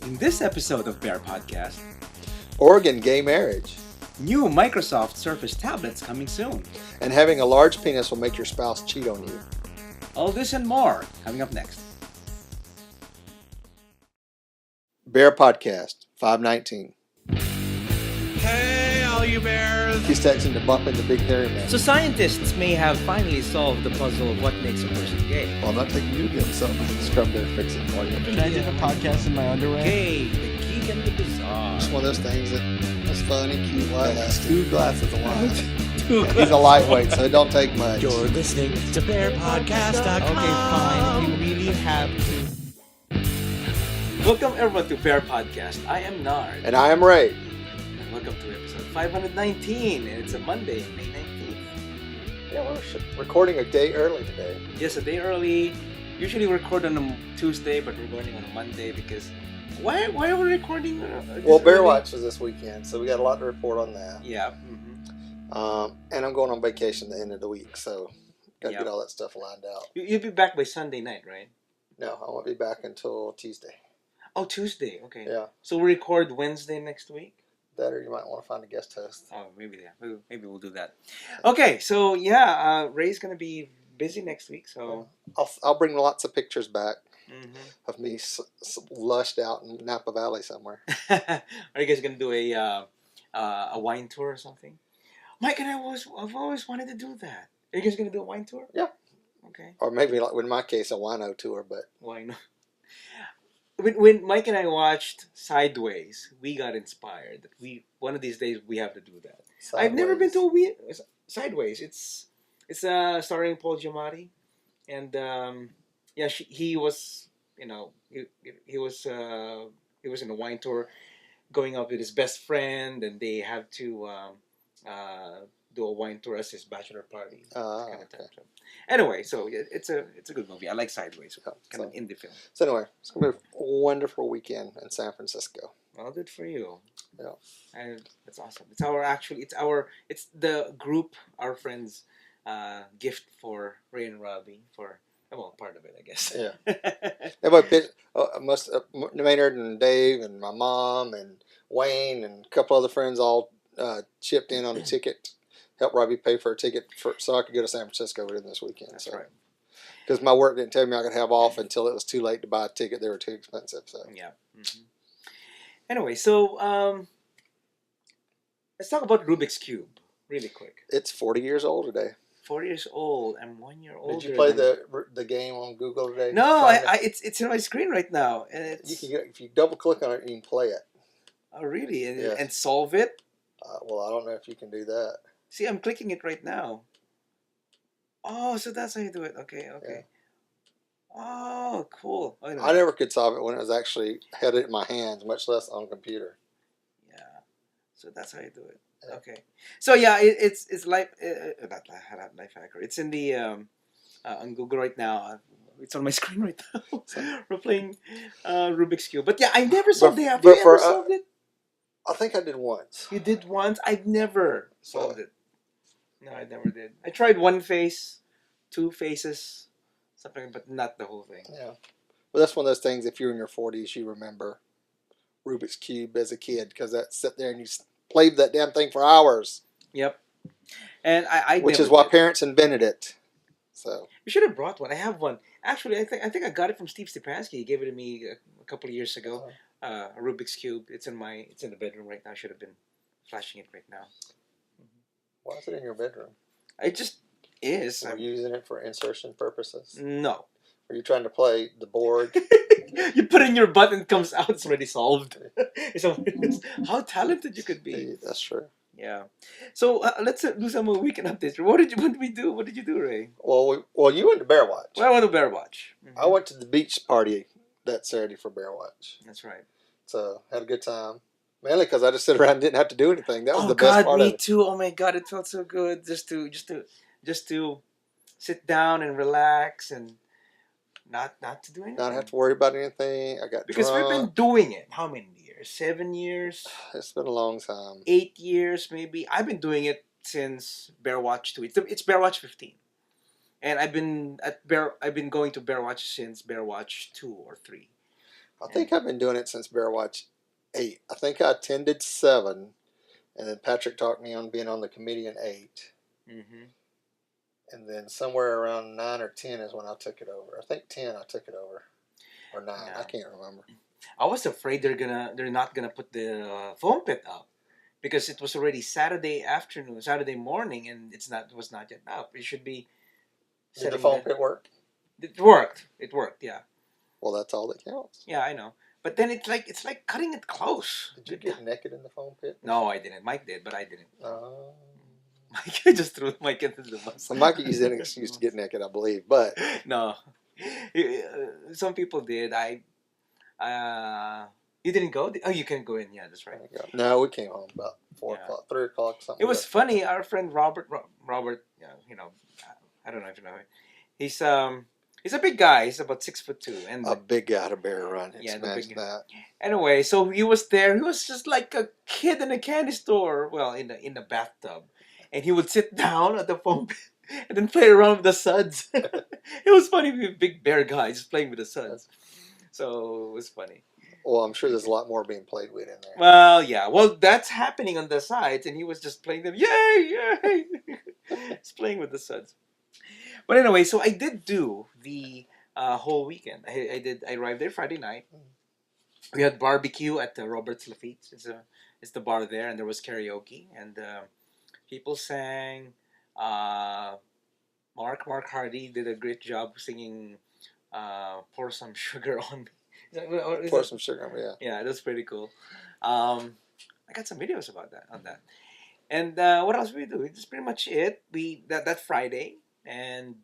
In this episode of BearPodcast, Oregon gay marriage, new Microsoft Surface tablets coming soon. and having a large penis will make your spouse cheat on you. All this and more coming up next. BearPodcast 519. Hey, all you bears! He's texting to bump into Big Hairy Man. So scientists may have finally solved the puzzle of what makes a person gay. Well, I'm not taking you to give him something. Just come there and fix it for you. Can I do a podcast in my underwear? Gay, the geek and the bizarre. It's one of those things that's fun and cute while it lasts. 2 glasses of wine. Two He's a lightweight, so it don't take much. You're listening to BearPodcast.com. Okay, fine. If you really have to. Welcome everyone to Bear Podcast. I am Nard. And I am Ray. And welcome to episode 519. And it's a Monday, May 19th. Yeah, we're recording a day early today. Yes, a day early. Usually we record on a Tuesday, but we're going on a Monday because... Why are we recording this Well, early? BearWatch was this weekend, so we got a lot to report on that. Yeah. And I'm going on vacation the end of the week, so got to Yeah. get all that stuff lined out. You'll be back by Sunday night, right? No, I won't be back until Tuesday. Oh, Tuesday. Okay. Yeah, So we record Wednesday next week? that or you might want to find a guest host. Oh, maybe we'll do that. Okay, so yeah, Ray's gonna be busy next week, so I'll bring lots of pictures back mhm. of me lushed out in Napa Valley somewhere. Are you guys gonna do a wine tour or something? Mike and I've always wanted to do that. Are you guys gonna do a wine tour? Yeah. Okay. Or maybe, like in my case, a wino tour, but Why not? When Mike and I watched Sideways, we got inspired that one of these days we have to do that. I've never been to a Sideways. It's starring Paul Giamatti, and he was he was in a wine tour, going out with his best friend, and they have to do a wine tour as his bachelor party. Kind of okay. Anyway, so it's a good movie. I like Sideways. Yeah, Kind of an indie film. So anyway, it's going to be a wonderful weekend in San Francisco. Well, good for you. Yeah. And that's awesome. It's the group, our friends, gift for Ray and Robbie for part of it, I guess. Yeah. Everybody pitched, Maynard and Dave and my mom and Wayne and a couple other friends all chipped in on a ticket. Helped Robbie pay for a ticket so I could go to San Francisco with him this weekend. That's so. right. Because my work didn't tell me I could have off until it was too late to buy a ticket. They were too expensive. So Yeah. Mm-hmm. Anyway, so let's talk about Rubik's Cube really quick. it's 40 years old today. 4 years old. I'm 1 year older. Did you play than... the game on Google today? No, it's in my screen right now, and it's. You can if you double click on it, you can play it. Oh, really? Yeah. And solve it? Well, I don't know if you can do that. See, I'm clicking it right now. Oh, so that's how you do it. Okay. Yeah. Oh, cool. Oh, I never could solve it when it was actually had it in my hands, much less on a computer. Yeah. So that's how you do it. Yeah. Okay. So yeah, it's life. Not life hacker. It's in the on Google right now. It's on my screen right now. We're playing Rubik's Cube. But yeah, I never solved it. Have you ever solved it? I think I did once. You did once. I've never solved it. No, I never did. I tried one face, 2 faces, something, but not the whole thing. Yeah. Well, that's one of those things, if you're in your 40s, you remember Rubik's Cube as a kid, because that sit there and you played that damn thing for hours. Yep. And I which never is why did. parents invented it. So You should have brought one. I have one. Actually, I think I got it from Steve Stepansky. He gave it to me a couple of years ago. A Rubik's Cube. It's in the bedroom right now. I should have been flashing it right now. why is it in your bedroom? It just is. Are you using it for insertion purposes? No. Are you trying to play the board? You put in your butt and it comes out. It's already solved. So, how talented you could be. That's true. Yeah. So let's do some weekend updates. What did we do? What did you do, Ray? Well, you went to BearWatch. Well, I went to BearWatch. I went to the beach party that Saturday for BearWatch. That's right. So had a good time. Mainly because I just sit around and didn't have to do anything. That was Oh the best God, part me of it. too. Oh my God, it felt so good just to sit down and relax and not to do anything. Not have to worry about anything. I got Because drunk. we've been doing it. How many years? 7 years? It's been a long time. 8 years maybe. I've been doing it since BearWatch 2. It's BearWatch 15. And I've been going to BearWatch since BearWatch 2 or 3. I think I've been doing it since BearWatch 8. I think I attended 7, and then Patrick talked me on being on the committee in 8. Mm-hmm. And then somewhere around 9 or 10 is when I took it over. I think 10 I took it over. Or 9, I can't remember. I was afraid they're not gonna put the foam pit up because it was already Saturday afternoon, Saturday morning, and it was not yet up. It should be. Did the foam pit work? It worked. It worked. Yeah. Well, that's all that counts. Yeah, I know. But then it's like cutting it close. Did you get naked in the foam pit? No, I didn't. Mike did, but I didn't. Mike just threw Mike into the bus. Well, Mike used an excuse to get naked, I believe, but no, some people did. You didn't go? Oh, you can go in. Yeah, that's right. No, we came home about 4 o'clock, 3 o'clock, something. It was funny. Our friend Robert, I don't know if you know him. He's a big guy. He's about 6'2", and a big guy to bear run. Yeah, imagine that. Anyway, so he was there. He was just like a kid in a candy store. Well, in the bathtub, and he would sit down at the foam pit and then play around with the suds. It was funny. Big bear guy just playing with the suds. So it was funny. Well, I'm sure there's a lot more being played with in there. Well, yeah. Well, that's happening on the sides, and he was just playing them. Yay, yay! He's playing with the suds. But anyway, so I did do the whole weekend. I arrived there Friday night. We had barbecue at the Robert's Lafitte. It's the bar there, and there was karaoke, and people sang. Mark Hardy did a great job singing "Pour Some Sugar on Me." Pour some sugar on me, yeah. Yeah, that's pretty cool. I got some videos about that on that. And what else we do? It's pretty much it. That Friday, and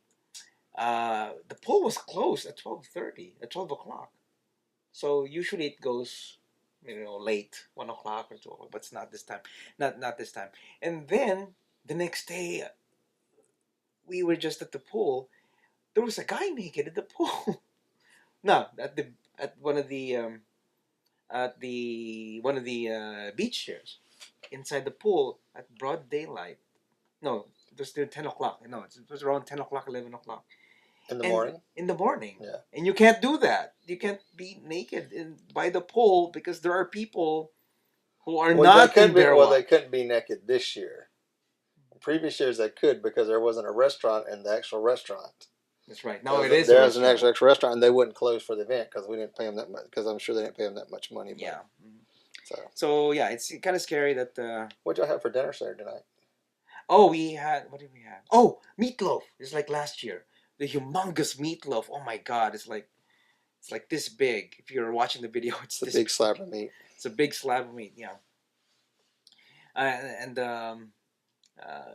the pool was closed at 12:30, at 12 o'clock. So usually it goes, late, 1 o'clock or 2 o'clock, but it's not this time. Not this time. And then the next day, we were just at the pool. There was a guy naked at the pool. No, at one of the beach chairs inside the pool at broad daylight. No, it was still 10 o'clock. No, it was around 10 o'clock, 11 o'clock. In the morning? In the morning. Yeah. And you can't do that. You can't be naked by the pool because there are people who are not in BearWatch. Well, they couldn't be naked this year. In previous years they could because there wasn't a restaurant in the actual restaurant. That's right. No, it is. There's an actual restaurant, and they wouldn't close for the event because we didn't pay them that much. Because I'm sure they didn't pay them that much money. Yeah. So yeah, it's kind of scary that. What'd y'all have for dinner Saturday night? Oh, what did we have? Oh, meatloaf. It's like last year. The humongous meatloaf. Oh my God! It's like this big. If you're watching the video, it's a big slab of meat. It's a big slab of meat. Yeah. And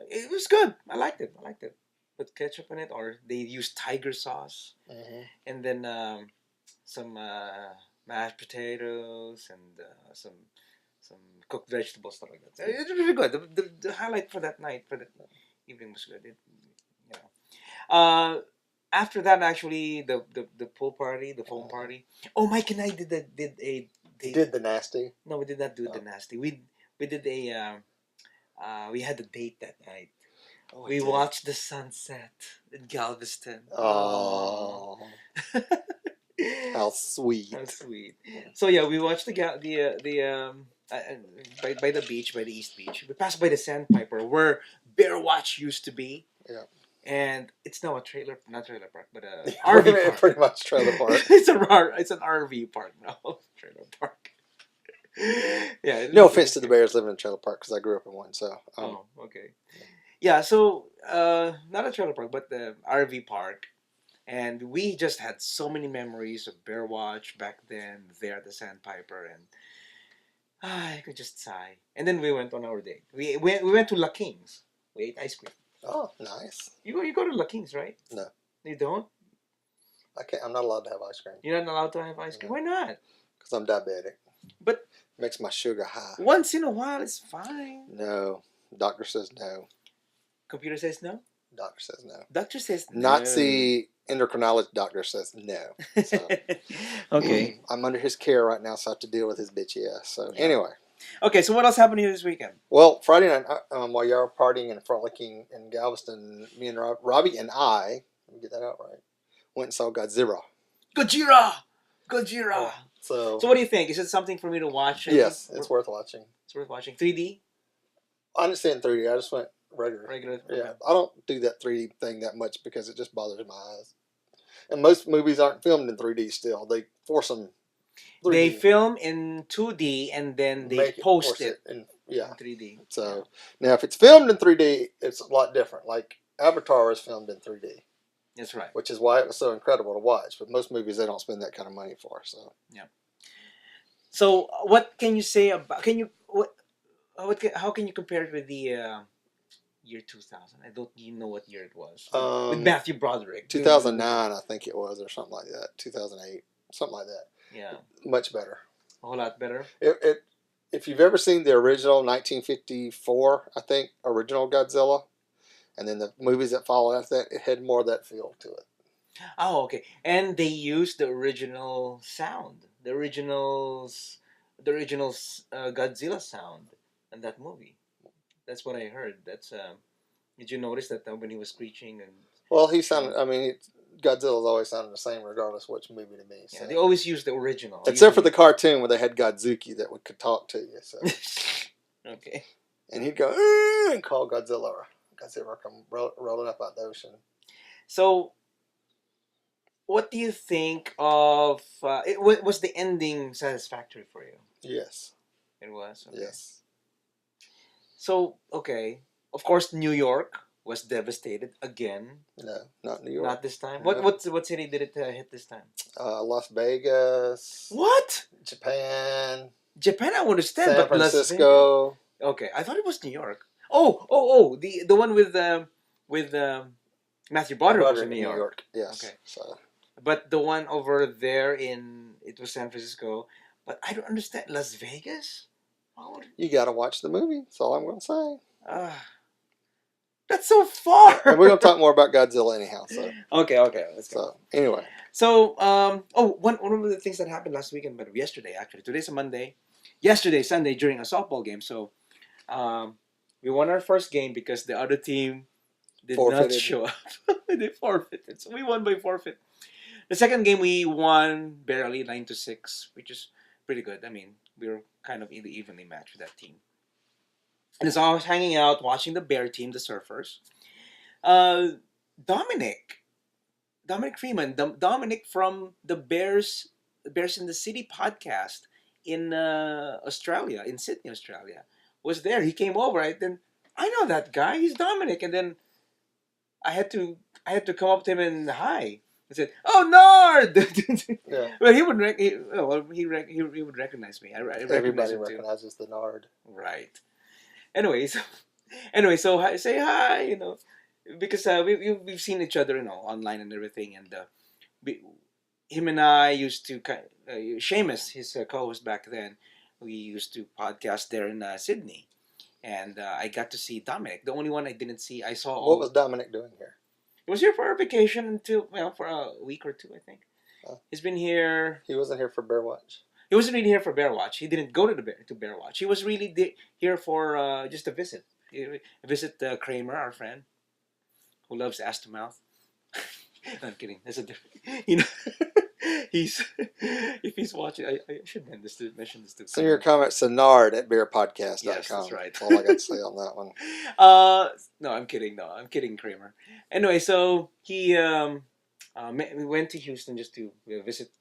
it was good. I liked it. Put ketchup in it, or they used tiger sauce, and then some mashed potatoes and some cooked vegetables, stuff like that. It was really good. The highlight for that night, for that evening, was good. After that, actually, the pool party, the foam party. Oh, Mike and I did the nasty. No, we did not do the nasty. We did we had a date that night. Oh, we watched the sunset in Galveston. Oh, how sweet! How sweet. So yeah, we watched by the beach, by the East Beach. We passed by the Sandpiper where BearWatch used to be. Yeah. And it's now not trailer park, but a RV park. Pretty much trailer park. It's an RV park now. Trailer park. Yeah. No offense to the Bears living in a trailer park because I grew up in one. So. Okay. Yeah. So not a trailer park, but the RV park, and we just had so many memories of BearWatch back then there at the Sandpiper, and I could just sigh. And then we went on our date. We went to La King's. We ate ice cream. Oh, nice. You go to La King's, right? No. You don't? I can't. I'm not allowed to have ice cream. You're not allowed to have ice cream? No. Why not? Because I'm diabetic. But makes my sugar high. Once in a while, it's fine. No. Doctor says no. Computer says no? Doctor says no. Doctor says no. Nazi endocrinologist doctor says no. So, okay. I'm under his care right now, so I have to deal with his bitchy ass. So, anyway. Okay, so what else happened here this weekend? Well, Friday night, while y'all were partying and frolicking in Galveston, me and Robbie and I, let me get that out right, went and saw Godzilla. Gojira! Oh, So what do you think? Is it something for me to watch? Yes, it's worth watching. It's worth watching. 3D? I didn't see it in 3D. I just went regular. Regular. Yeah, Okay. I don't do that 3D thing that much because it just bothers my eyes. And most movies aren't filmed in 3D still. They force them. 3D. They film in 2D and then they post it in 3D. So now, if it's filmed in 3D, it's a lot different. Like Avatar is filmed in 3D. That's right. Which is why it was so incredible to watch. But most movies they don't spend that kind of money for. So yeah. So what can you say about? How can you compare it with the year 2000? I don't even know what year it was. With Matthew Broderick. 2009, I think it was, or something like that. 2008, something like that. Yeah. Much better. A whole lot better. If you've ever seen the original 1954, I think, original Godzilla, and then the movies that followed after that, it had more of that feel to it. Oh, okay. And they used the original sound, the original Godzilla sound in that movie. That's what I heard. That's did you notice that when he was screeching and? Well, he sounded. I mean, Godzilla's always sounded the same, regardless of which movie to me. So. Yeah, they always use the original, except for the cartoon where they had Godzuki that could talk to you. So. Okay. And he'd go and call Godzilla come rolling up out the ocean. So, what do you think of? Was the ending satisfactory for you? Yes. It was. Okay. Yes. So, okay, of course, New York was devastated again. No, not New York. Not this time. No. What city did it hit this time? Las Vegas. What? Japan. Japan, I understand, San but Francisco. Okay, I thought it was New York. Oh! The one with Matthew Broderick was in New York. Yes. Okay. So. But the one over there it was San Francisco. But I don't understand. Las Vegas? You got to watch the movie. That's all I'm going to say. That's so far. And we're going to talk more about Godzilla anyhow. So. Okay. Let's go. So, anyway. So, one of the things that happened last weekend, but yesterday actually. Today's a Monday. Yesterday, Sunday, during a softball game. So, we won our first game because the other team did not show up. They forfeited. So, we won by forfeit. The second game, we won barely 9-6, which is pretty good. I mean, we were kind of evenly matched with that team. And so I was hanging out, watching the Bear team, the Surfers. Dominic Freeman, Dominic from the Bears in the City podcast in Australia, in Sydney, Australia, was there. He came over. Then I know that guy. He's Dominic. And then I had to come up to him and hi. I said, "Oh, Nard!" Yeah. Well, he would would recognize me. Everybody recognizes the Nard. Right. Anyway, so say hi, because we've seen each other, online and everything, and him and I used to Seamus, his co-host back then, we used to podcast there in Sydney, and I got to see Dominic. The only one I didn't see, I saw. What was Dominic doing here? He was here for a vacation for a week or two, I think. He's been here. He wasn't here for BearWatch. He wasn't really here for BearWatch. He didn't go to BearWatch. He was really here for just a visit. Visit Kramer, our friend, who loves ass to mouth. I'm kidding. That's a different. If he's watching, I should mention this to. Send your comments to Nard at BearPodcast.com. Yes, that's right. That's all I got to say on that one. No, I'm kidding. No, I'm kidding, Kramer. Anyway, so we went to Houston just to visit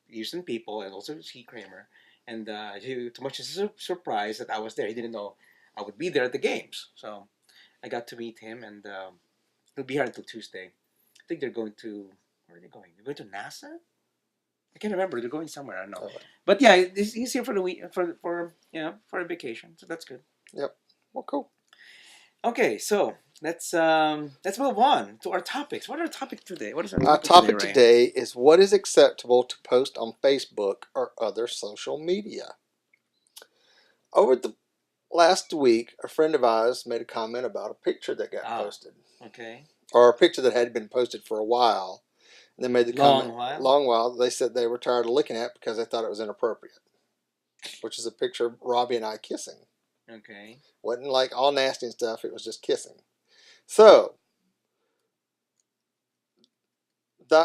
Houston people and also see Kramer. And he, to much his surprise that I was there, he didn't know I would be there at the games. So I got to meet him, and he'll be here until Tuesday. I think they're going to. Where are they going? They're going to NASA. I can't remember. They're going somewhere. I don't know. Okay. But yeah, he's here for the week for a vacation. So that's good. Yep. Well, cool. Okay, so let's move on to our topics. What are our topics today? What is our topic today is what is acceptable to post on Facebook or other social media. Over the last week, a friend of ours made a comment about a picture that got posted. Okay. Or a picture that had been posted for a while. And they made the comment. Long while. They said they were tired of looking at it because they thought it was inappropriate. Which is a picture of Robbie and I kissing. Okay. Wasn't like all nasty and stuff. It was just kissing. So,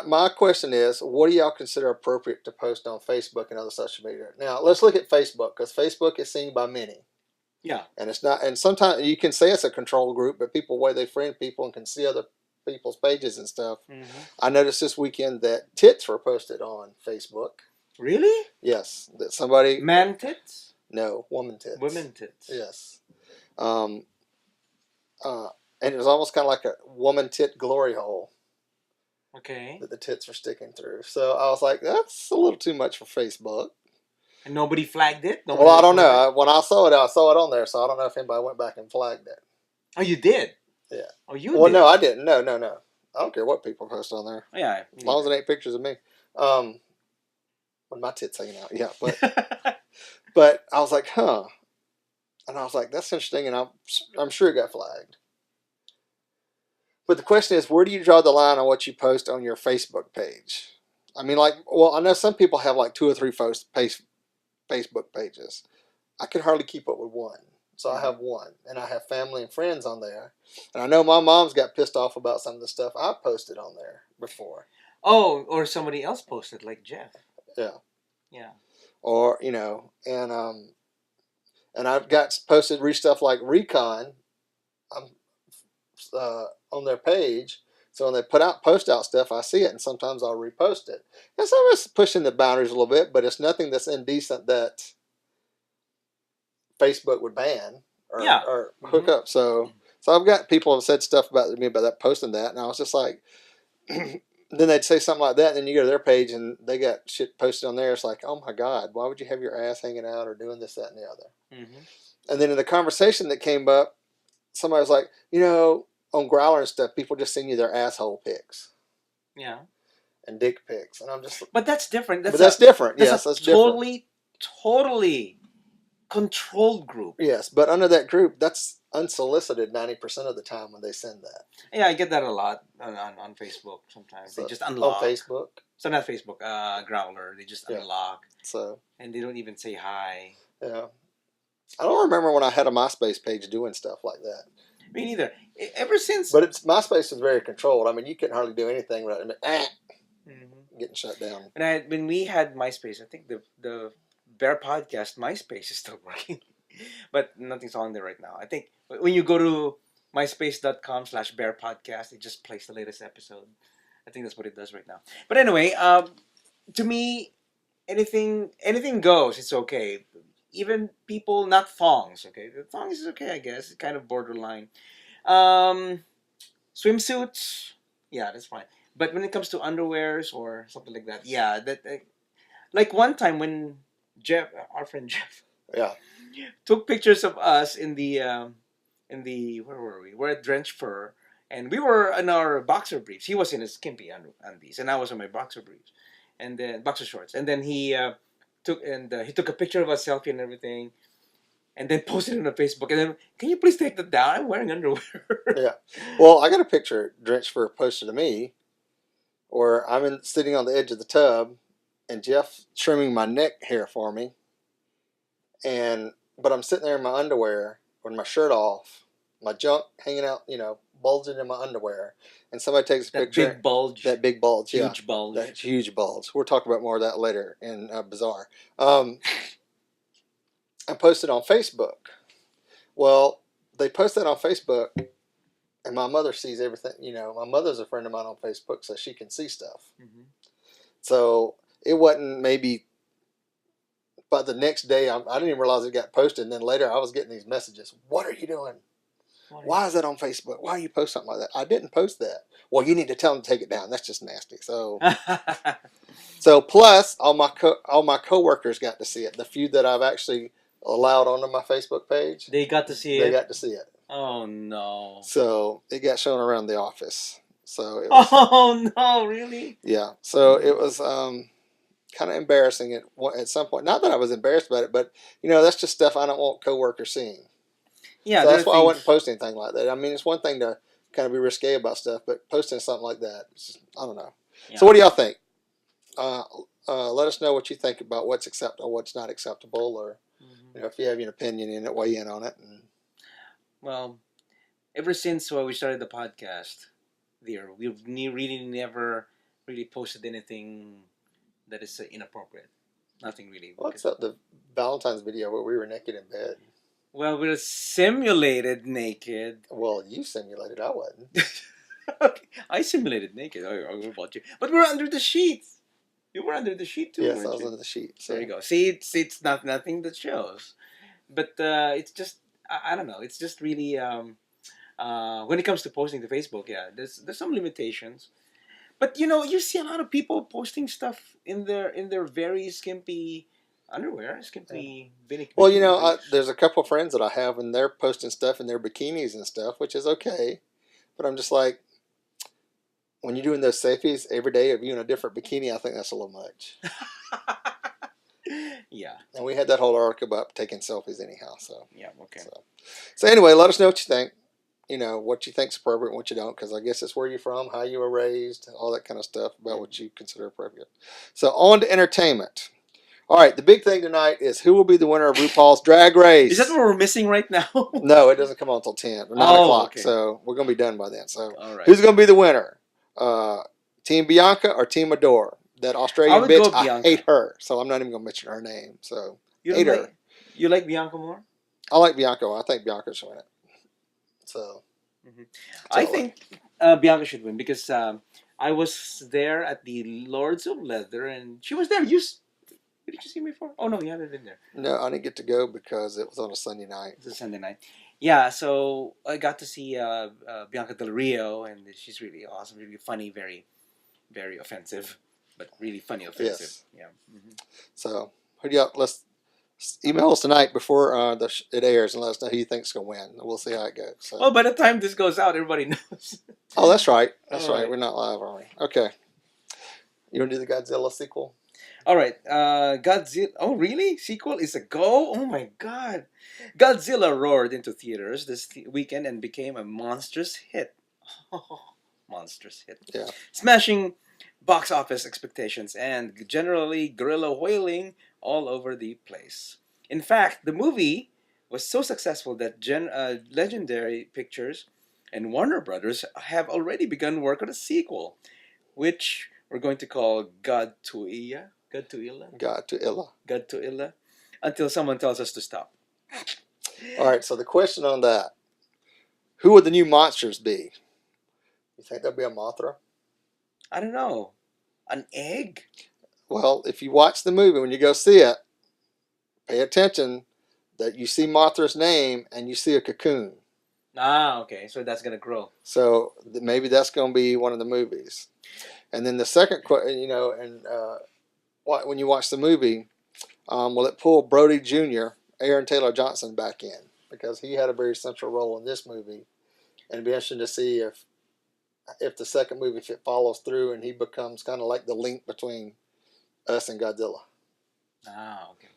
my question is, what do y'all consider appropriate to post on Facebook and other social media? Now, let's look at Facebook, because Facebook is seen by many. Yeah. And it's not, and sometimes you can say it's a control group, but people, way they friend people and can see other people's pages and stuff. Mm-hmm. I noticed this weekend that tits were posted on Facebook. Really? Yes. That somebody. Man tits? No, woman tits. Women tits. Yes. And it was almost kind of like a woman tit glory hole. Okay. That the tits were sticking through. So I was like, that's a little too much for Facebook. And nobody flagged it? Nobody Well, I don't know. When I saw it on there, so I don't know if anybody went back and flagged it. Oh, you did? Yeah. Oh, you did? Well, no, I didn't. No. I don't care what people post on there. Oh, yeah. As long as it ain't pictures of me. With my tits hanging out. Yeah. But I was like, huh. And I was like, that's interesting. And I'm sure it got flagged. But the question is, where do you draw the line on what you post on your Facebook page? I mean, I know some people have like 2 or 3 Facebook pages. I could hardly keep up with one. So I have one. And I have family and friends on there. And I know my mom's got pissed off about some of the stuff I posted on there before. Oh, or somebody else posted, like Jeff. Yeah. Yeah. Or, and I've got posted stuff like Recon on their page. So when they post out stuff, I see it, and sometimes I'll repost it. And so it's pushing the boundaries a little bit, but it's nothing that's indecent that Facebook would ban or hook up. So I've got people who have said stuff about me about that, posting that, and I was just like, then they'd say something like that, and then you go to their page and they got shit posted on there. It's like, oh my God, why would you have your ass hanging out or doing this, that, and the other? Mm-hmm. And then in the conversation that came up, somebody was like, on Growler and stuff, people just send you their asshole pics. Yeah. And dick pics. And I'm just... But that's different. That's different. Yes, that's totally controlled group. Yes, but under that group, that's unsolicited 90% of the time when they send that. Yeah, I get that a lot on Facebook sometimes. So, they just unlock. On Facebook? So not Facebook, Growler. They just unlock. So. And they don't even say hi. Yeah. I don't remember when I had a MySpace page doing stuff like that. Me neither. Ever since... But MySpace was very controlled. I mean, you couldn't hardly do anything without getting shut down. When we had MySpace, I think the BearPodcast MySpace is still working. But nothing's on there right now. I think when you go to myspace.com/BearPodcast, it just plays the latest episode. I think that's what it does right now. But anyway, to me, anything goes. It's okay. Even people, not thongs, okay? The thongs is okay, I guess. It's kind of borderline. Swimsuits, yeah, that's fine. But when it comes to underwears or something like that, yeah, like one time when Jeff, our friend Jeff, took pictures of us in the where were we? We're at Drench Fur, and we were in our boxer briefs. He was in his skimpy undies, and I was in my boxer briefs, and then boxer shorts, and then he took a picture of us, selfie and everything, and then posted it on Facebook. And then, can you please take that down? I'm wearing underwear. Yeah. Well, I got a picture Drench Fur posted to me where I'm sitting on the edge of the tub and Jeff trimming my neck hair for me. But I'm sitting there in my underwear with my shirt off, my junk hanging out, bulging in my underwear. And somebody takes a picture. That big bulge. That big bulge, yeah. Huge bulge. That huge bulge. We'll talk about more of that later in Bizarre. I posted on Facebook. Well, they post that on Facebook, and my mother sees everything. My mother's a friend of mine on Facebook, so she can see stuff. Mm-hmm. So it wasn't maybe by the next day, I didn't even realize it got posted. And then later I was getting these messages. What are you doing? Why is that on Facebook? Why you post something like that? I didn't post that. Well, you need to tell them to take it down. That's just nasty. So, plus all my coworkers got to see it. The few that I've actually allowed onto my Facebook page, they got to see it. They got to see it. Oh no! So it got shown around the office. So it was, oh no! Really? Yeah. So it was kind of embarrassing at some point. Not that I was embarrassed about it, but that's just stuff I don't want coworkers seeing. Yeah, so that's why I wouldn't post anything like that. I mean, it's one thing to kind of be risque about stuff, but posting something like that, I don't know. Yeah. So what do y'all think? Let us know what you think about what's acceptable, what's not acceptable, or if you have an opinion in it, weigh in on it. Well, ever since we started the podcast, we've really never really posted anything that is inappropriate. Nothing really. Well, except the Valentine's video where we were naked in bed. Well, we're simulated naked. Well, you simulated. I wasn't. Okay. I simulated naked. I don't know about you. But we're under the sheets. You were under the sheet too, Yes, weren't I was you? under the sheet. So. There you go. See, it's not nothing that shows. But it's just, I don't know. It's just really, when it comes to posting to Facebook, yeah, there's some limitations. But you see a lot of people posting stuff in their very skimpy underwear, skimpy bikini. Well, there's a couple of friends that I have, and they're posting stuff in their bikinis and stuff, which is okay. But I'm just like, when you're doing those selfies every day of you in a different bikini, I think that's a little much. Yeah. And we had that whole article about taking selfies anyhow. So Yeah. Okay. So anyway, let us know what you think. What you think's appropriate and what you don't, because I guess it's where you're from, how you were raised, all that kind of stuff about what you consider appropriate. So on to entertainment. All right, the big thing tonight is who will be the winner of RuPaul's Drag Race. Is that what we're missing right now? No, it doesn't come on until 10 or 9 o'clock. Okay. So we're going to be done by then. So who's going to be the winner? Team Bianca or Team Adore? That Australian bitch, I hate her. So I'm not even going to mention her name. So hate her. You like Bianca more? I like Bianca. I think Bianca should win it. So I think Bianca should win because I was there at the Lords of Leather and she was there. Did you see me before? Oh no, you haven't been there. No, I didn't get to go because it was on a Sunday night. It's a Sunday night. Yeah, so I got to see Bianca Del Rio, and she's really awesome, really funny, very, very offensive, but really funny, offensive. Yes. Yeah. Mm-hmm. So who do you let's email us tonight before it airs and let us know who you think's going to win. We'll see how it goes. So. Well, by the time this goes out, everybody knows. Oh, that's right. That's right. We're not live, are we? Okay. You want to do the Godzilla sequel? All right. Godzilla. Oh, really? Sequel is a go? Oh, my God. Godzilla roared into theaters this weekend and became a monstrous hit. Monstrous hit. Yeah. Smashing box office expectations and generally guerrilla whaling all over the place. In fact, the movie was so successful that Legendary Pictures and Warner Brothers have already begun work on a sequel, which we're going to call Godzilla, until someone tells us to stop. All right, so the question on that, who would the new monsters be? You think there'll be a Mothra? I don't know. An egg? Well, if you watch the movie, when you go see it, pay attention that you see Mothra's name and you see a cocoon. Ah, okay. So that's going to grow. So maybe that's going to be one of the movies. And then the second question, when you watch the movie, will it pull Brody Jr., Aaron Taylor Johnson, back in? Because he had a very central role in this movie. And it'd be interesting to see if the second movie, if it follows through and he becomes kind of like the link between us and Godzilla. Ah, okay.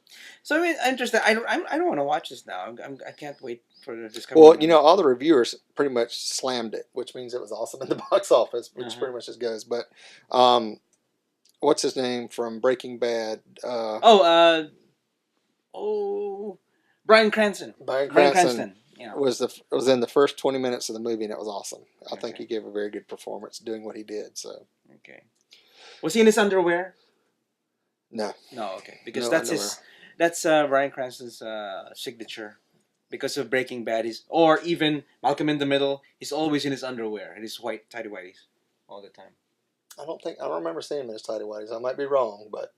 So I mean, interesting. I don't want to watch this now. I can't wait for this. Well, all the reviewers pretty much slammed it, which means it was awesome in the box office, which pretty much just goes. But what's his name from Breaking Bad? Bryan Cranston. Bryan Cranston. Yeah. was in the first 20 minutes of the movie, and it was awesome. I think he gave a very good performance doing what he did. So okay, was he in his underwear? No. No, okay, because that's Bryan Cranston's signature. Because of Breaking Bad, or even Malcolm in the Middle, he's always in his underwear and his white tighty whities all the time. I don't remember seeing him in his tighty whities. I might be wrong, but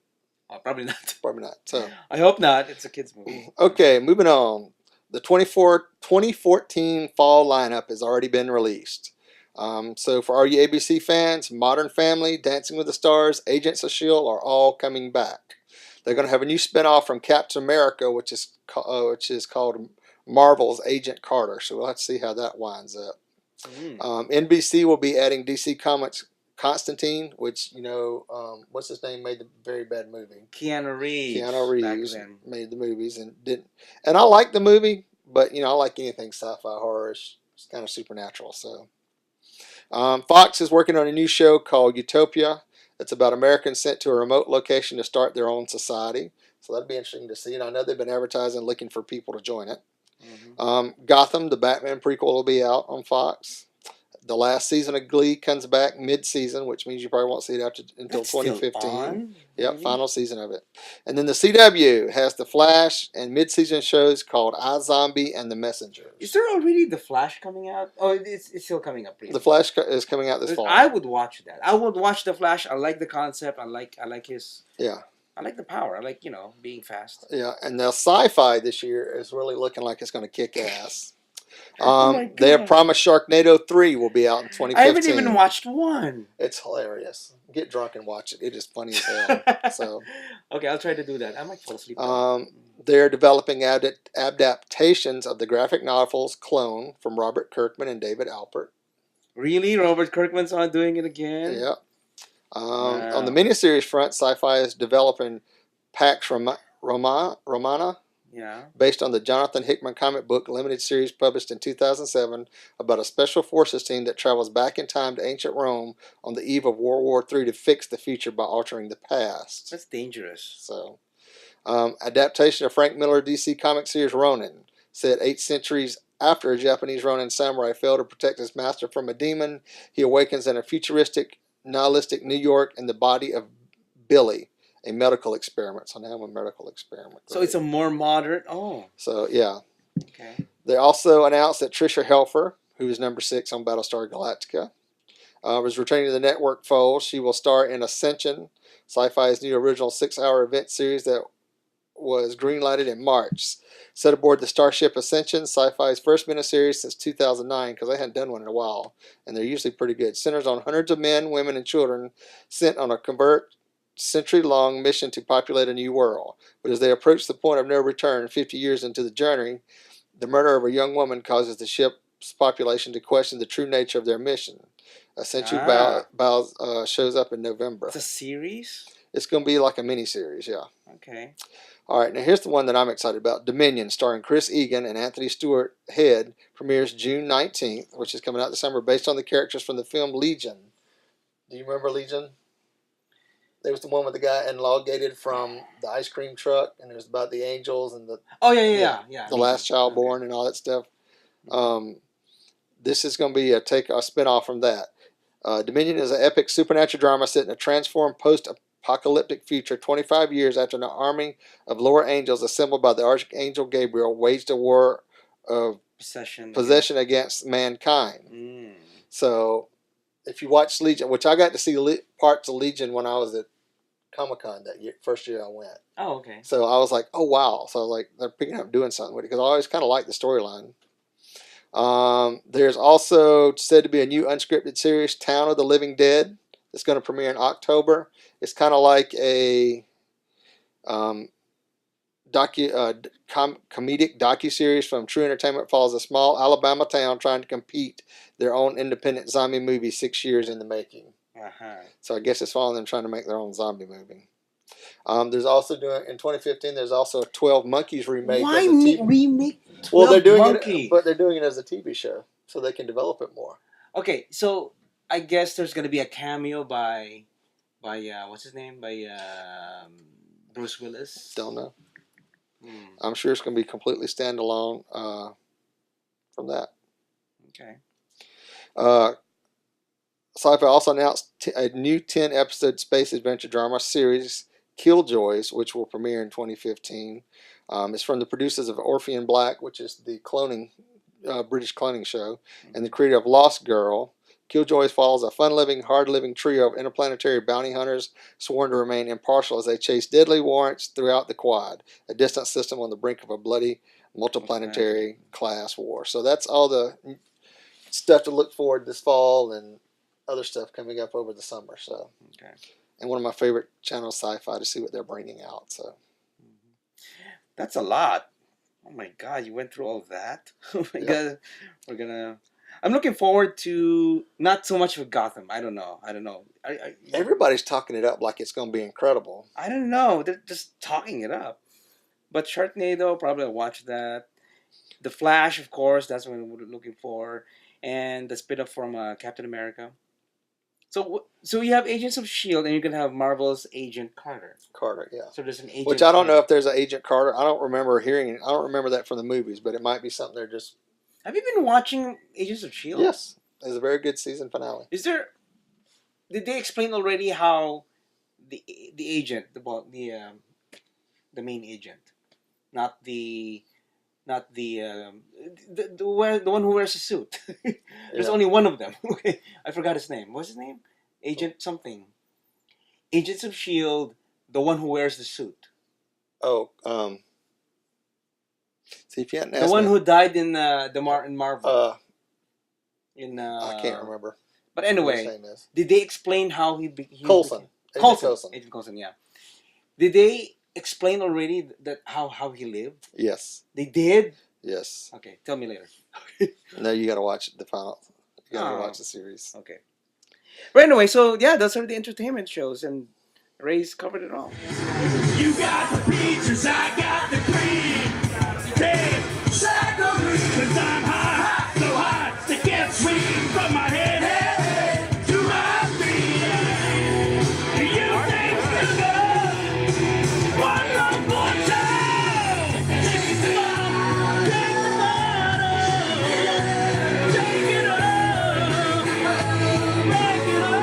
probably not. Probably not. So I hope not. It's a kids movie. Okay, moving on. The 2014 fall lineup has already been released. So for all you ABC fans, Modern Family, Dancing with the Stars, Agents of S.H.I.E.L.D. are all coming back. They're going to have a new spinoff from Captain America, which is called Marvel's Agent Carter. So we'll have to see how that winds up. NBC will be adding DC Comics Constantine, which, what's his name, made the very bad movie. Keanu Reeves made the movies and didn't. And I like the movie, but, I like anything sci-fi, horror-ish. It's kind of supernatural. So Fox is working on a new show called Utopia. It's about Americans sent to a remote location to start their own society. So that'd be interesting to see. And I know they've been advertising, looking for people to join it. Gotham, the Batman prequel, will be out on Fox. The last season of Glee comes back mid-season, which means you probably won't see it until That's 2015. Still on? Yep, Really? final season of it. And then the CW has The Flash and mid-season shows called iZombie and The Messengers. Is there already The Flash coming out? Oh, it's still coming up. The Flash is coming out this fall. I would watch that. I would watch The Flash. I like the concept. I like his. Yeah. I like the power. I like being fast. Yeah, and the sci-fi this year is really looking like it's going to kick ass. Oh my God. They have promised Sharknado 3 will be out in 2015. I haven't even watched one. It's hilarious. Get drunk and watch it. It is funny as hell. So, okay, I'll try to do that. I might fall asleep. They're developing adaptations of the graphic novels Clone from Robert Kirkman and David Alpert. Really? Robert Kirkman's on doing it again? Yeah. Wow. On the miniseries front, Sci-Fi is developing Pax Romana, based on the Jonathan Hickman comic book limited series published in 2007 about a special forces team that travels back in time to ancient Rome on the eve of World War III to fix the future by altering the past. That's dangerous. So, adaptation of Frank Miller DC comic series Ronin, set 8 centuries after a Japanese Ronin samurai failed to protect his master from a demon. He awakens in a futuristic, nihilistic New York in the body of Billy, a medical experiment. So now I'm a medical experiment. So it's a more modern. Oh. So yeah. Okay. They also announced that Tricia Helfer, who is number 6 on Battlestar Galactica, was returning to the network fold. She will star in Ascension, Sci-Fi's new original 6-hour event series that was greenlighted in March. Set aboard the Starship Ascension, Sci-Fi's first miniseries since 2009, because they hadn't done one in a while, and they're usually pretty good. Centers on hundreds of men, women, and children sent on a century-long mission to populate a new world. But as they approach the point of no return, 50 years into the journey, the murder of a young woman causes the ship's population to question the true nature of their mission. A Century Bow shows up in November. It's a series? It's going to be like a mini-series, yeah. Okay. All right, now here's the one that I'm excited about. Dominion, starring Chris Egan and Anthony Stewart Head, premieres June 19th, which is coming out this summer, based on the characters from the film Legion. Do you remember Legion? There was the one with the guy elongated from the ice cream truck, and it was about the angels and the the last child born and all that stuff. This is going to be a spinoff from that. Dominion is an epic supernatural drama set in a transformed post-apocalyptic future 25 years after an army of lower angels assembled by the Archangel Gabriel waged a war of possession against mankind. So, if you watch Legion, which I got to see parts of Legion when I was at Comic-Con that year, first year I went. Oh, okay. So I was like, oh, wow. So I was like, they're picking up doing something with it, because I always kind of like the storyline. There's also said to be a new unscripted series, Town of the Living Dead. It's going to premiere in October. It's kind of like a comedic docuseries from True Entertainment. Follows a small Alabama town trying to compete their own independent zombie movie 6 years in the making. So I guess it's following them trying to make their own zombie movie. There's also in 2015. There's also a 12 Monkeys remake. Why remake 12 Well, they're doing Monkeys? it, but they're doing it as a TV show, so they can develop it more. Okay, so I guess there's gonna be a cameo by what's his name? By Bruce Willis. Don't know. I'm sure it's gonna be completely standalone from that. Okay. Sci-Fi also announced a new 10-episode space adventure drama series, Killjoys, which will premiere in 2015. It's from the producers of Orphan Black, which is the British cloning show, and the creator of Lost Girl. Killjoys follows a fun-living, hard-living trio of interplanetary bounty hunters sworn to remain impartial as they chase deadly warrants throughout the Quad, a distant system on the brink of a bloody multiplanetary class war. So that's all the stuff to look forward this fall, and other stuff coming up over the summer. So, and one of my favorite channels, Sci-Fi, to see what they're bringing out. So, that's a lot. Oh my God, you went through all of that. Oh my God, I'm looking forward to not so much of Gotham. I don't know. Everybody's talking it up like it's going to be incredible. I don't know. They're just talking it up. But Sharknado, probably I'll watch that. The Flash, of course, that's what we're looking for. And the spin-off from Captain America. So you have Agents of S.H.I.E.L.D. and you're going to have Marvel's Agent Carter. Carter, yeah. So there's an Agent Which I don't know if there's an Agent Carter. I don't remember that from the movies, but it might be something they're just... Have you been watching Agents of S.H.I.E.L.D.? Yes. It was a very good season finale. Did they explain already how the agent, the main agent, not the the one who wears a suit. There's only one of them. I forgot his name. What's his name? Agent something. Agents of Shield, the one who wears the suit. Oh, see if you hadn't asked The one me, who died in in Marvel. I can't remember. But What his anyway, name is. did they explain how he Coulson. Agent Coulson, yeah. Did they explain already that how he lived? Yes. They did? Yes. Okay, tell me later. No, you got to watch the final. You got to watch the series. Okay. But anyway, so yeah, those are the entertainment shows, and Ray's covered it all. You got the peaches, I got the cream. Hey, cause I'm hot, so hot, it gets sweet from my head to my feet. You think you know one love, one time. Take the bottle, take it up, break it up.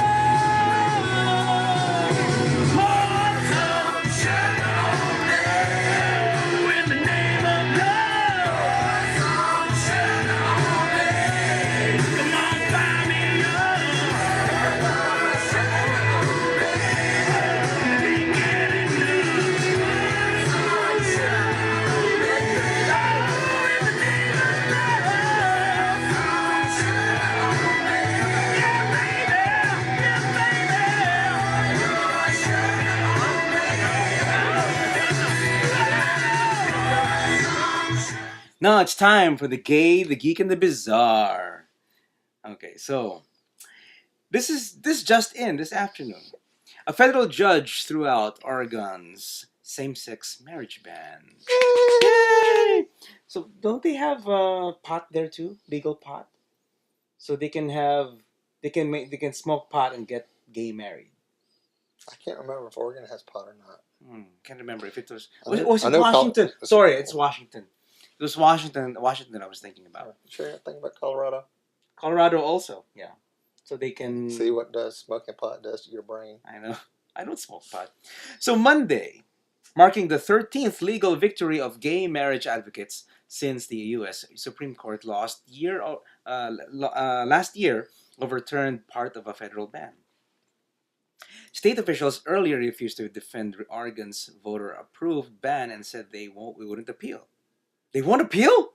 Now it's time for the gay, the geek, and the bizarre. Okay, so this just in this afternoon. A federal judge threw out Oregon's same-sex marriage ban. Yay! So don't they have pot there too? Legal pot? So they can smoke pot and get gay married. I can't remember if Oregon has pot or not. Can't remember if it was. I know- Was I it know Washington? Col- Sorry, it's Washington. It was Washington. Washington. I was thinking about. Sure, you're thinking about Colorado. Colorado also. Yeah. So they can See what smoking pot does to your brain. I know. I don't smoke pot. So Monday, marking the 13th legal victory of gay marriage advocates since the U.S. Supreme Court last year overturned part of a federal ban. State officials earlier refused to defend Oregon's voter-approved ban and said we wouldn't appeal. They won't appeal?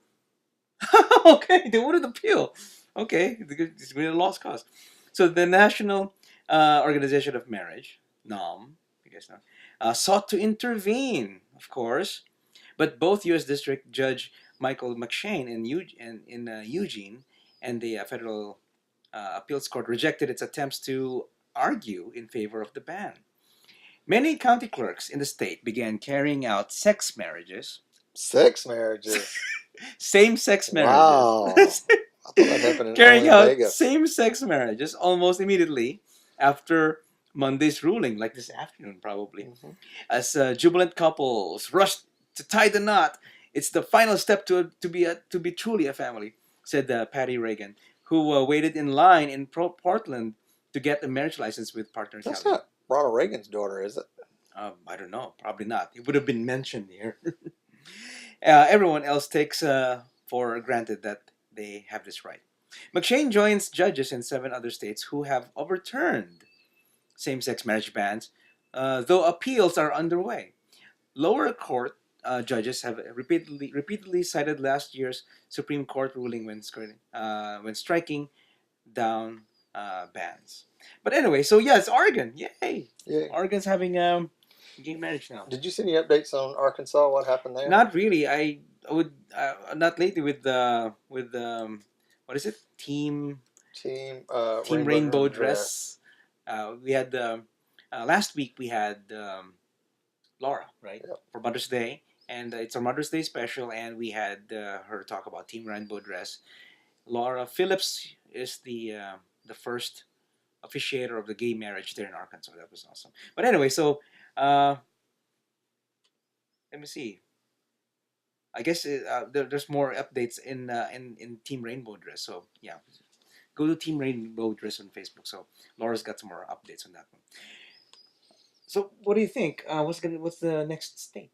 Okay, they wouldn't appeal. Okay, it's been a lost cause. So the National Organization of Marriage, NOM, you guys know, sought to intervene, of course, but both U.S. District Judge Michael McShane in Eugene and the Federal Appeals Court rejected its attempts to argue in favor of the ban. Many county clerks in the state began carrying out sex marriages. Sex marriages? Same-sex marriages. Wow. I thought that happened in Carrying out Vegas. same-sex marriages almost immediately after Monday's ruling, like this afternoon probably. Mm-hmm. As jubilant couples rushed to tie the knot. It's the final step to be truly a family, said Patty Reagan, who waited in line in Portland to get a marriage license with partner That's Kelly. not Ronald Reagan's daughter, is it? I don't know. Probably not. It would have been mentioned here. Everyone else takes for granted that they have this right. McShane joins judges in 7 other states who have overturned same-sex marriage bans, though appeals are underway. Lower court judges have repeatedly cited last year's Supreme Court ruling when striking down bans. But anyway, so yeah, it's Oregon. Yay! Yeah. Oregon's having gay marriage now. Did you see any updates on Arkansas? What happened there? Not really. I would not lately with what is it? Team Rainbow Dress. We had last week we had Laura, right? Yep. For Mother's Day, and it's our Mother's Day special, and we had her talk about Team Rainbow Dress. Laura Phillips is the first officiator of the gay marriage there in Arkansas. That was awesome. But anyway, so let me see. I guess there's more updates in Team Rainbow Dress. So yeah, Go to Team Rainbow Dress on Facebook. So Laura's got some more updates on that one. So what do you think? What's the next state?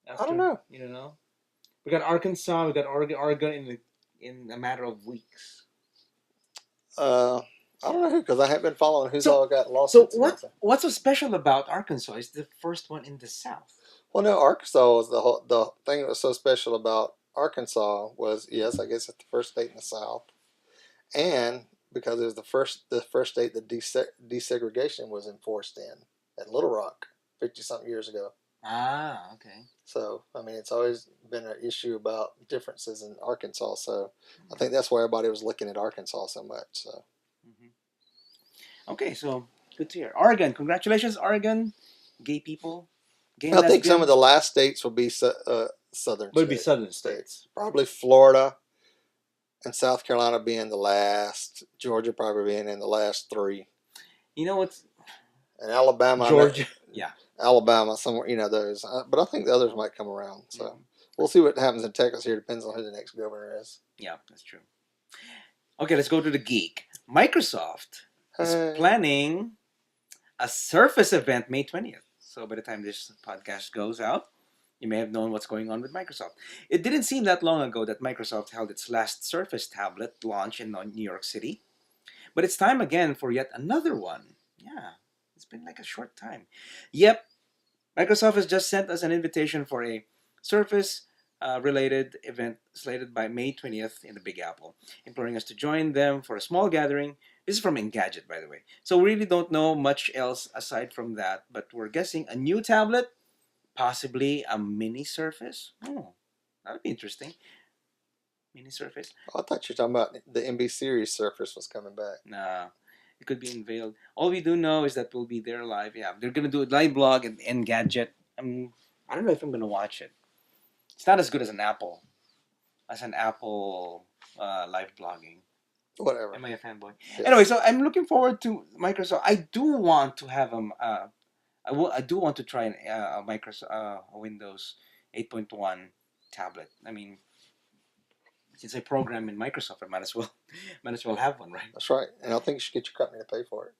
I don't know. You don't know. We got Arkansas. We got Oregon in a matter of weeks. I don't know who, because I haven't been following who's So- all got lawsuits. So what's so special about Arkansas? It's the first one in the South. Well, no, Arkansas was the thing that was so special about Arkansas was, yes, I guess it's the first state in the South, and because it was the first state that desegregation was enforced in at Little Rock 50-something years ago. Ah, okay. So, I mean, it's always been an issue about differences in Arkansas. So, I think that's why everybody was looking at Arkansas so much. So, Okay, so good to hear. Oregon, congratulations, Oregon, gay people. Gay I think some of the last states will be southern. Would be southern states. Probably Florida and South Carolina being the last. Georgia probably being in the last 3. You know what's And Alabama. Georgia? Yeah. Alabama, somewhere, those. But I think the others might come around. So we'll see what happens in Texas here. Depends on who the next governor is. Yeah, that's true. Okay, let's go to the geek. Microsoft is planning a Surface event May 20th. So by the time this podcast goes out, you may have known what's going on with Microsoft. It didn't seem that long ago that Microsoft held its last Surface tablet launch in New York City. But it's time again for yet another one. Yeah, it's been like a short time. Yep, Microsoft has just sent us an invitation for a Surface related event slated by May 20th in the Big Apple, imploring us to join them for a small gathering. This is from Engadget, by the way. So we really don't know much else aside from that, but we're guessing a new tablet, possibly a mini Surface. Oh, that'd be interesting. Mini Surface. I thought you were talking about the MB series Surface was coming back. Nah, it could be unveiled. All we do know is that we'll be there live. Yeah, they're gonna do a live blog and Engadget. I don't know if I'm gonna watch it. It's not as good as an Apple live blogging. Whatever. Am I a fanboy? Yes. Anyway, so I'm looking forward to Microsoft. I do want to have I do want to try a Microsoft a Windows 8.1 tablet. I mean, since I program in Microsoft, I might as well have one, right? That's right. And I think you should get your company to pay for it.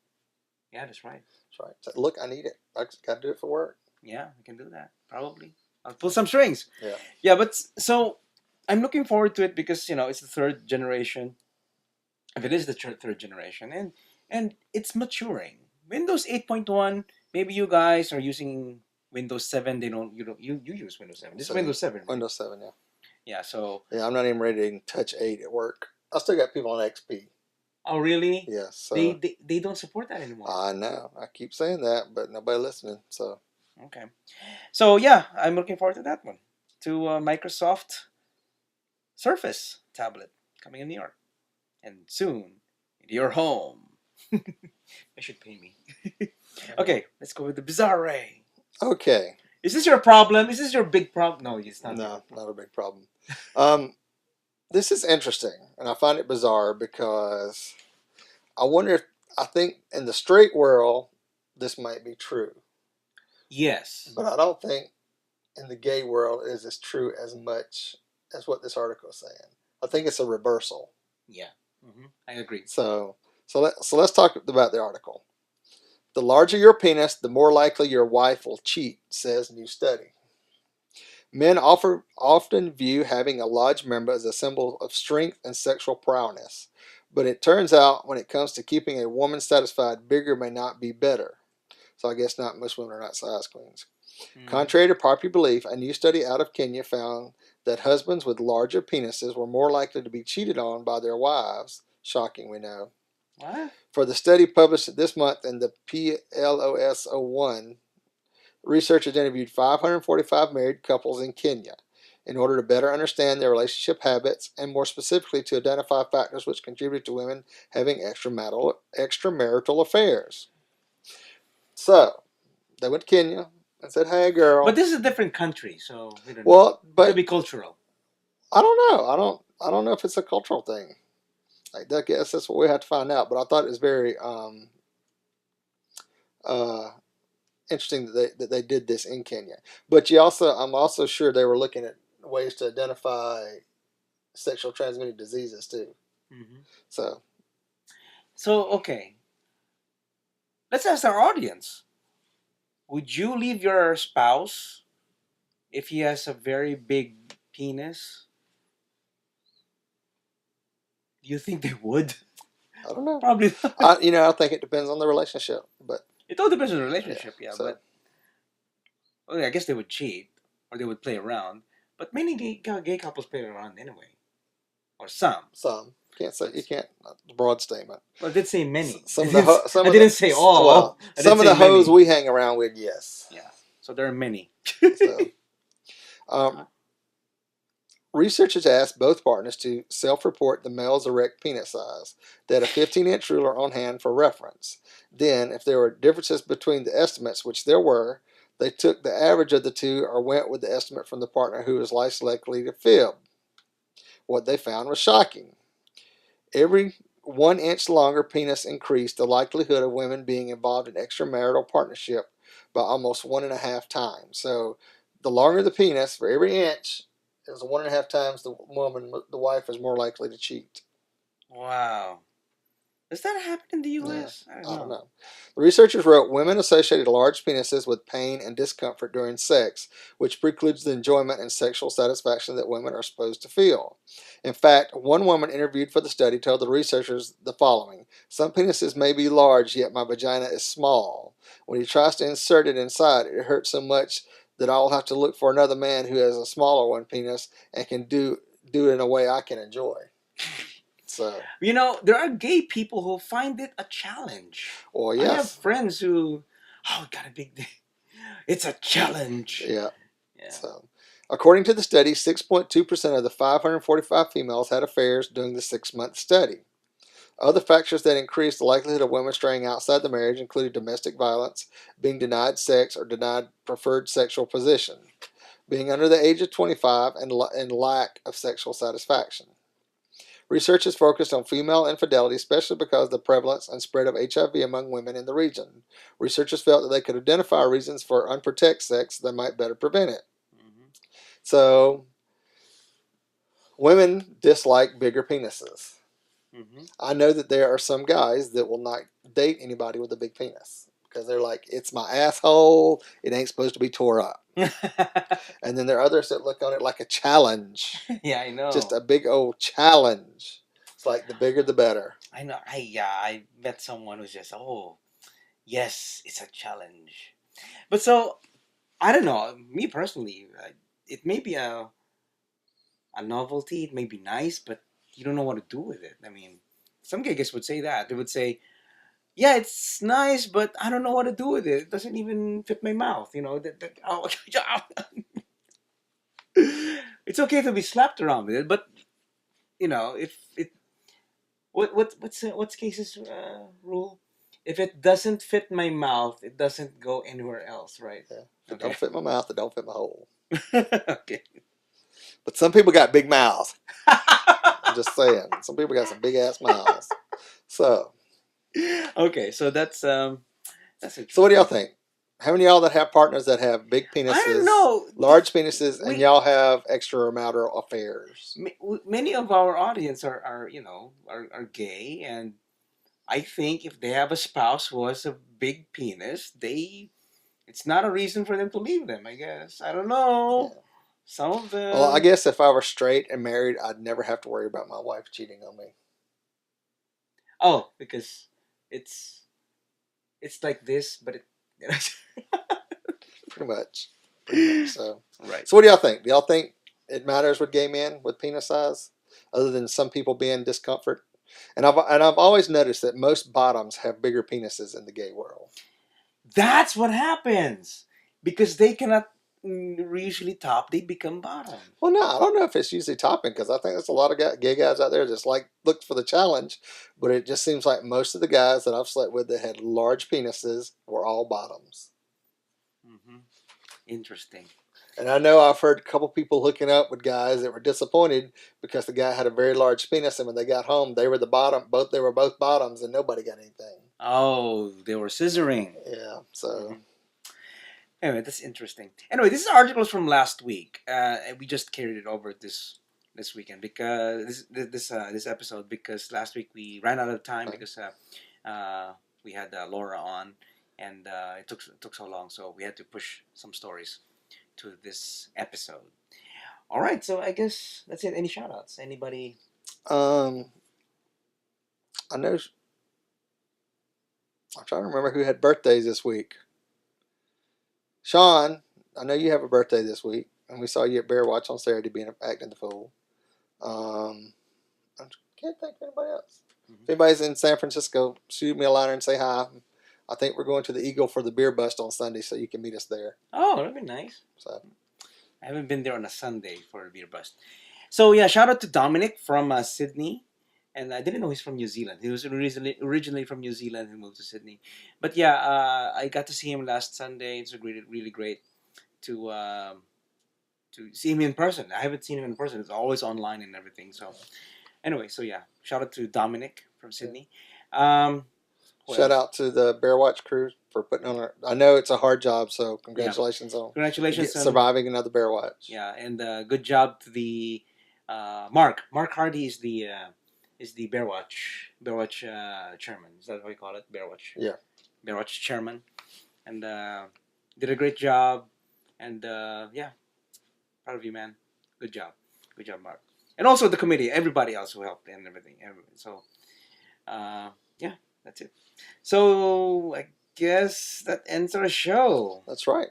Yeah, that's right. That's right. So, look, I need it. I just got to do it for work. Yeah, I can do that. Probably. I'll pull some strings. Yeah. Yeah, but so I'm looking forward to it because it's the third generation. If it is the third generation, and it's maturing. Windows 8.1. Maybe you guys are using Windows 7. You use Windows 7. This is Windows 7. Right? Windows 7, yeah. Yeah. So. Yeah, I'm not even ready to even touch 8 at work. I still got people on XP. Oh really? Yes. So they don't support that anymore. I know. I keep saying that, but nobody listening. So. Okay. So yeah, I'm looking forward to that one. To Microsoft Surface tablet coming in New York. And soon, in your home. They should pay me. Okay, let's go with the Bizarre Ray. Okay. Is this your problem? Is this your big problem? No, it's not. No, not a big problem. This is interesting, and I find it bizarre because I think in the straight world, this might be true. Yes. But I don't think in the gay world is as true as much as what this article is saying. I think it's a reversal. Yeah. I agree. So let's talk about the article. The larger your penis, the more likely your wife will cheat, says new study. Men often view having a large member as a symbol of strength and sexual prowess. But it turns out when it comes to keeping a woman satisfied, bigger may not be better. So I guess not most women are not size queens. Contrary to popular belief, a new study out of Kenya found that husbands with larger penises were more likely to be cheated on by their wives. Shocking, we know. What? For the study published this month in the PLOS 01, researchers interviewed 545 married couples in Kenya in order to better understand their relationship habits and more specifically to identify factors which contribute to women having extramarital affairs. So, they went to Kenya and said, "Hey, girl." But this is a different country, so we don't know. Well, It but could be cultural. I don't know. I don't know if it's a cultural thing. I guess that's what we have to find out. But I thought it was very interesting that they did this in Kenya. But I'm also sure they were looking at ways to identify sexual transmitted diseases too. Mm-hmm. So okay. Let's ask our audience. Would you leave your spouse if he has a very big penis? Do you think they would? I don't know. Probably not. I think it depends on the relationship, but It all depends on the relationship, yeah. so But well, I guess they would cheat or they would play around. But many gay couples play around anyway, or some. can't say you can't. Broad statement. Well, I did say many. Some of the some I of didn't the say all. well, I did some of say the hoes many. we hang around with, yes. Yeah. So there are many. So, researchers asked both partners to self-report the male's erect penis size. They had a 15-inch ruler on hand for reference. Then, if there were differences between the estimates, which there were, they took the average of the two or went with the estimate from the partner who was least likely to fib. What they found was shocking. Every 1 inch longer penis increased the likelihood of women being involved in extramarital partnership by almost 1.5 times. So, the longer the penis, for every inch, it was 1.5 times the wife is more likely to cheat. Wow. Does that happen in the U.S.? Yeah, I don't know. The researchers wrote, women associated large penises with pain and discomfort during sex, which precludes the enjoyment and sexual satisfaction that women are supposed to feel. In fact, one woman interviewed for the study told the researchers the following: some penises may be large, yet my vagina is small. When he tries to insert it inside, it hurts so much that I'll have to look for another man who has a smaller one penis and can do it in a way I can enjoy. So, there are gay people who find it a challenge. Well, yes. I have friends who, got a big dick. It's a challenge. Yeah. So, according to the study, 6.2% of the 545 females had affairs during the 6-month study. Other factors that increased the likelihood of women straying outside the marriage included domestic violence, being denied sex or denied preferred sexual position, being under the age of 25, and lack of sexual satisfaction. Research is focused on female infidelity, especially because of the prevalence and spread of HIV among women in the region. Researchers felt that they could identify reasons for unprotected sex that might better prevent it. Mm-hmm. So, women dislike bigger penises. Mm-hmm. I know that there are some guys that will not date anybody with a big penis because they're like, it's my asshole, it ain't supposed to be tore up. And then there are others that look on it like a challenge. Yeah, I know. Just a big old challenge. It's like the bigger the better. I know. I met someone who's just, yes, it's a challenge. But so, I don't know. Me personally, it may be a novelty. It may be nice, but you don't know what to do with it. I mean, some guys would say that. They would say, yeah, it's nice, but I don't know what to do with it. It doesn't even fit my mouth. It's okay to be slapped around with it, but if it what's Case's rule? If it doesn't fit my mouth, it doesn't go anywhere else, right? Yeah. If it don't fit my mouth, it don't fit my hole. Okay. But some people got big mouths. I'm just saying. Some people got some big ass mouths. So. Okay, so that's interesting. So what do y'all think? How many of y'all that have partners that have big penises, I don't know. large penises, and y'all have extramarital affairs? Many of our audience are gay, and I think if they have a spouse who has a big penis, it's not a reason for them to leave them, I guess. I don't know. Yeah. Some of them. Well, I guess if I were straight and married, I'd never have to worry about my wife cheating on me. Oh, because it's like this, but it. Pretty much. So. Right. So what do y'all think? Do y'all think it matters with gay men with penis size, other than some people being discomfort? And I've always noticed that most bottoms have bigger penises in the gay world. That's what happens because they cannot usually top; they become bottom. Well, no, I don't know if it's usually topping because I think there's a lot of gay guys out there just look for the challenge, but it just seems like most of the guys that I've slept with that had large penises were all bottoms. Mm-hmm. Interesting. And I know I've heard a couple people hooking up with guys that were disappointed because the guy had a very large penis, and when they got home, they were the bottom. They were both bottoms, and nobody got anything. Oh, they were scissoring. Yeah. So. Mm-hmm. Anyway, that's interesting. Anyway, this article is from last week. We just carried it over this this weekend because this episode because last week we ran out of time because we had Laura on and it took so long, so we had to push some stories to this episode. All right, so I guess that's it. Any shout outs? Anybody? I know. I'm trying to remember who had birthdays this week. Sean, I know you have a birthday this week, and we saw you at BearWatch on Saturday acting the fool. I can't think of anybody else. If anybody's in San Francisco, shoot me a line and say hi. I think we're going to the Eagle for the beer bust on Sunday, so you can meet us there. Oh, that'd be nice. So I haven't been there on a Sunday for a beer bust. So yeah, shout out to Dominic from Sydney, and I didn't know he's from New Zealand. He was originally from New Zealand and moved to Sydney. But yeah, I got to see him last Sunday. It's really great to see him in person. I haven't seen him in person. It's always online and everything. So anyway, so yeah, shout out to Dominic from Sydney. Shout out to the BearWatch crew for putting on I know it's a hard job, so congratulations on surviving another BearWatch. Yeah, and good job to the Mark Hardy is the BearWatch chairman. Is that what you call it? BearWatch. Yeah. BearWatch chairman, and did a great job, and yeah, proud of you, man. Good job, Mark, and also the committee, everybody else who helped and everything. So, yeah, that's it. So I guess that ends our show. That's right.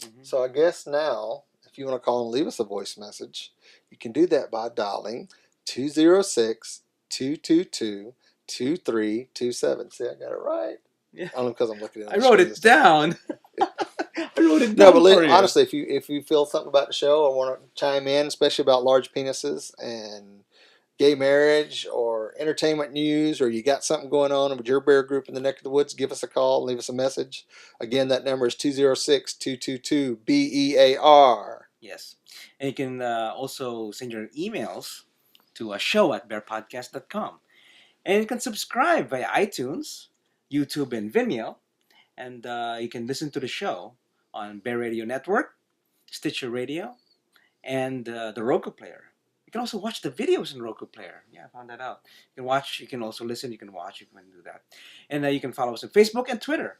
Mm-hmm. So I guess now, if you want to call and leave us a voice message, you can do that by dialing 206-222-2327. See, I got it right. Yeah. I don't know because I'm looking at it. I wrote it down. I wrote it down. No, but honestly, if you feel something about the show or want to chime in, especially about large penises and gay marriage or entertainment news, or you got something going on with your bear group in the neck of the woods, give us a call, leave us a message. Again, that number is 206-222-BEAR. Yes. And you can also send your emails to show@bearpodcast.com. And you can subscribe via iTunes, YouTube, and Vimeo. And you can listen to the show on Bear Radio Network, Stitcher Radio, and the Roku player. You can also watch the videos in Roku player. Yeah, I found that out. You can watch, you can also listen, you can watch, you can do that. And you can follow us on Facebook and Twitter.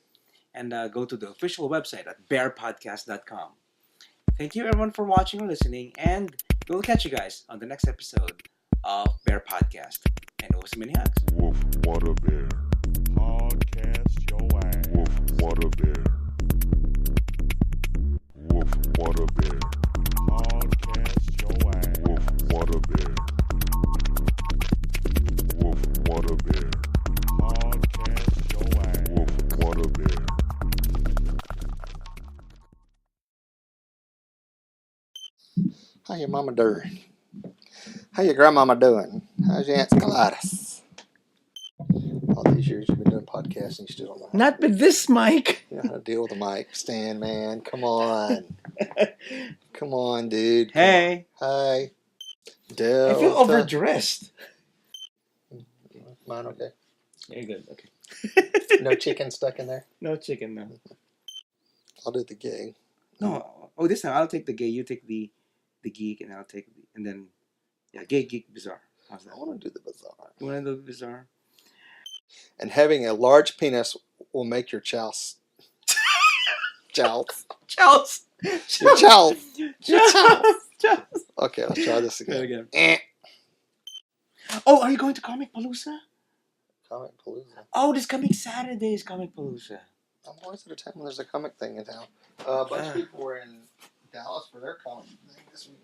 And go to the official website at bearpodcast.com. Thank you everyone for watching or listening. And we'll catch you guys on the next episode of Bear Podcast. And also many hugs. Woof, what a bear. Podcast your ass. Woof, what a bear. Woof, what a bear. Podcast your ass. Woof, what a bear. Woof, what a bear. Podcast your ass. Woof, what a bear. How your mama doing? How your grandmama doing? How's your Aunt Gladys? All these years you've been doing podcasts and you still don't know. Not with this mic. You know how to deal with a mic stand, man. Come on. Come on, dude. Hey. Hi. I feel overdressed. Mine okay? You're good. Okay. No chicken stuck in there? No chicken, no. I'll do the gay. No. Oh, this time I'll take the gay. You take the geek, and I'll take and then gay, geek, bizarre. How's that? I want to do the bizarre. You want to do the bizarre? And having a large penis will make your chows. Chows. Chows. Your chows. Your chows. Chows. Okay, let's try this again. Oh, are you going to Comic Palooza? Comic Palooza. Oh, this coming Saturday is Comic Palooza. I'm always at a time when there's a comic thing in town. A bunch of people were in Dallas for their comic thing this week.